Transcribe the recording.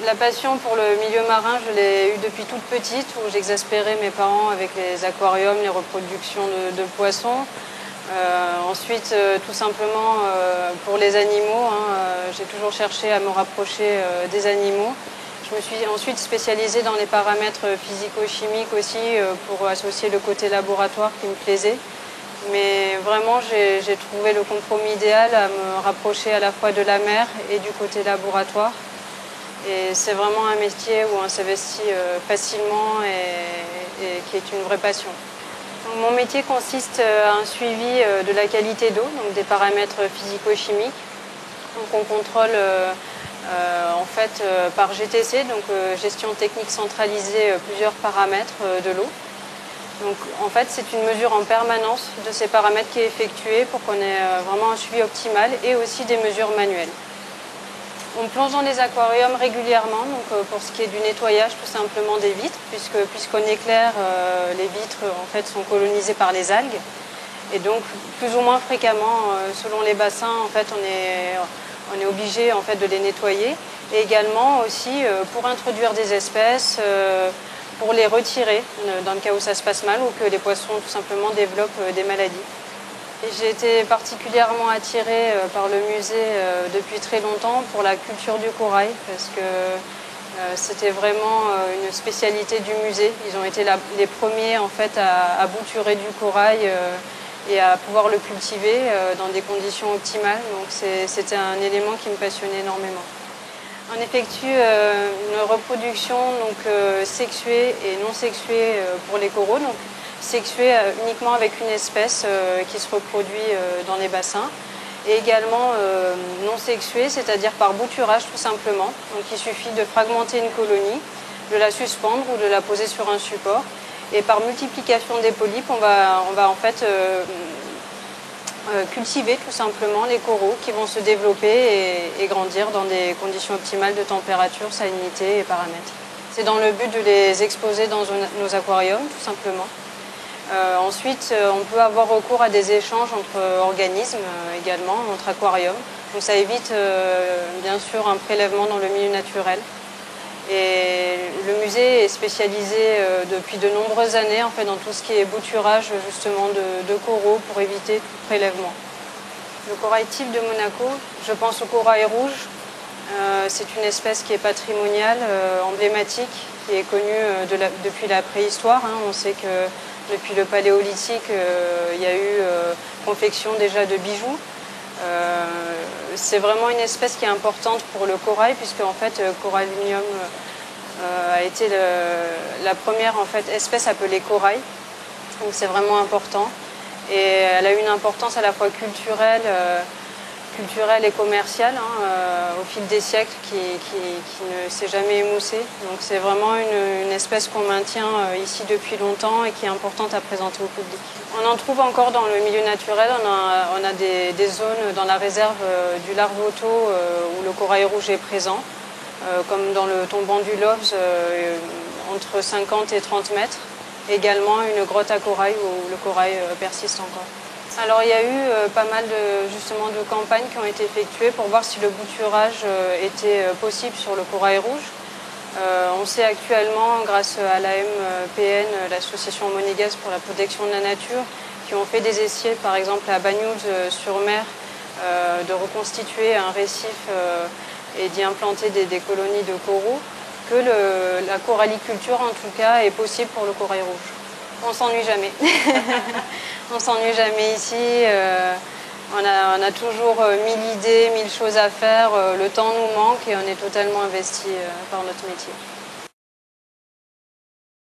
La passion pour le milieu marin, je l'ai eue depuis toute petite, où j'exaspérais mes parents avec les aquariums, les reproductions de poissons. Ensuite, tout simplement pour les animaux, j'ai toujours cherché à me rapprocher des animaux. Je me suis ensuite spécialisée dans les paramètres physico-chimiques aussi pour associer le côté laboratoire qui me plaisait. Mais vraiment, j'ai trouvé le compromis idéal à me rapprocher à la fois de la mer et du côté laboratoire. Et c'est vraiment un métier où on s'investit facilement et qui est une vraie passion. Donc, mon métier consiste à un suivi de la qualité d'eau, donc des paramètres physico-chimiques. Donc on contrôle en fait par GTC, donc gestion technique centralisée, plusieurs paramètres de l'eau. Donc en fait c'est une mesure en permanence de ces paramètres qui est effectuée pour qu'on ait vraiment un suivi optimal et aussi des mesures manuelles. On plonge dans les aquariums régulièrement, donc pour ce qui est du nettoyage tout simplement des vitres, puisqu'on éclaire, les vitres en fait sont colonisées par les algues. Et donc plus ou moins fréquemment, selon les bassins, en fait, on est obligé en fait, de les nettoyer. Et également aussi pour introduire des espèces, pour les retirer dans le cas où ça se passe mal ou que les poissons tout simplement développent des maladies. J'ai été particulièrement attirée par le musée depuis très longtemps pour la culture du corail parce que c'était vraiment une spécialité du musée. Ils ont été les premiers en fait, à bouturer du corail et à pouvoir le cultiver dans des conditions optimales. Donc c'était un élément qui me passionnait énormément. On effectue une reproduction donc, sexuée et non sexuée pour les coraux. Donc, sexuée uniquement avec une espèce qui se reproduit dans les bassins. Et également non sexuée, c'est-à-dire par bouturage tout simplement. Donc il suffit de fragmenter une colonie, de la suspendre ou de la poser sur un support. Et par multiplication des polypes, on va en fait cultiver tout simplement les coraux qui vont se développer et grandir dans des conditions optimales de température, salinité et paramètres. C'est dans le but de les exposer dans nos aquariums tout simplement. Ensuite, on peut avoir recours à des échanges entre organismes également, entre aquariums. Donc ça évite bien sûr un prélèvement dans le milieu naturel. Et le musée est spécialisé depuis de nombreuses années en fait, dans tout ce qui est bouturage justement de coraux pour éviter tout prélèvement. Le corail type de Monaco, je pense au corail rouge. C'est une espèce qui est patrimoniale, emblématique, qui est connue depuis la préhistoire. On sait que depuis le paléolithique, il y a eu confection déjà de bijoux. C'est vraiment une espèce qui est importante pour le corail, puisque en fait, Corallium a été la première en fait, espèce appelée corail. Donc c'est vraiment important. Et elle a eu une importance à la fois culturelle et commerciale au fil des siècles qui ne s'est jamais émoussée. Donc c'est vraiment une espèce qu'on maintient ici depuis longtemps et qui est importante à présenter au public. On en trouve encore dans le milieu naturel, on a des zones dans la réserve du Larvoto où le corail rouge est présent, comme dans le tombant du Loves entre 50 et 30 mètres. Également une grotte à corail où le corail persiste encore. Alors il y a eu pas mal justement de campagnes qui ont été effectuées pour voir si le bouturage était possible sur le corail rouge. On sait actuellement, grâce à l'AMPN, l'association monégasque pour la protection de la nature, qui ont fait des essais par exemple à Bagnols-sur-Mer, de reconstituer un récif et d'y implanter des colonies de coraux, que la coralliculture en tout cas est possible pour le corail rouge. On s'ennuie jamais. On s'ennuie jamais ici. On a toujours 1000 idées, 1000 choses à faire. Le temps nous manque et on est totalement investi par notre métier.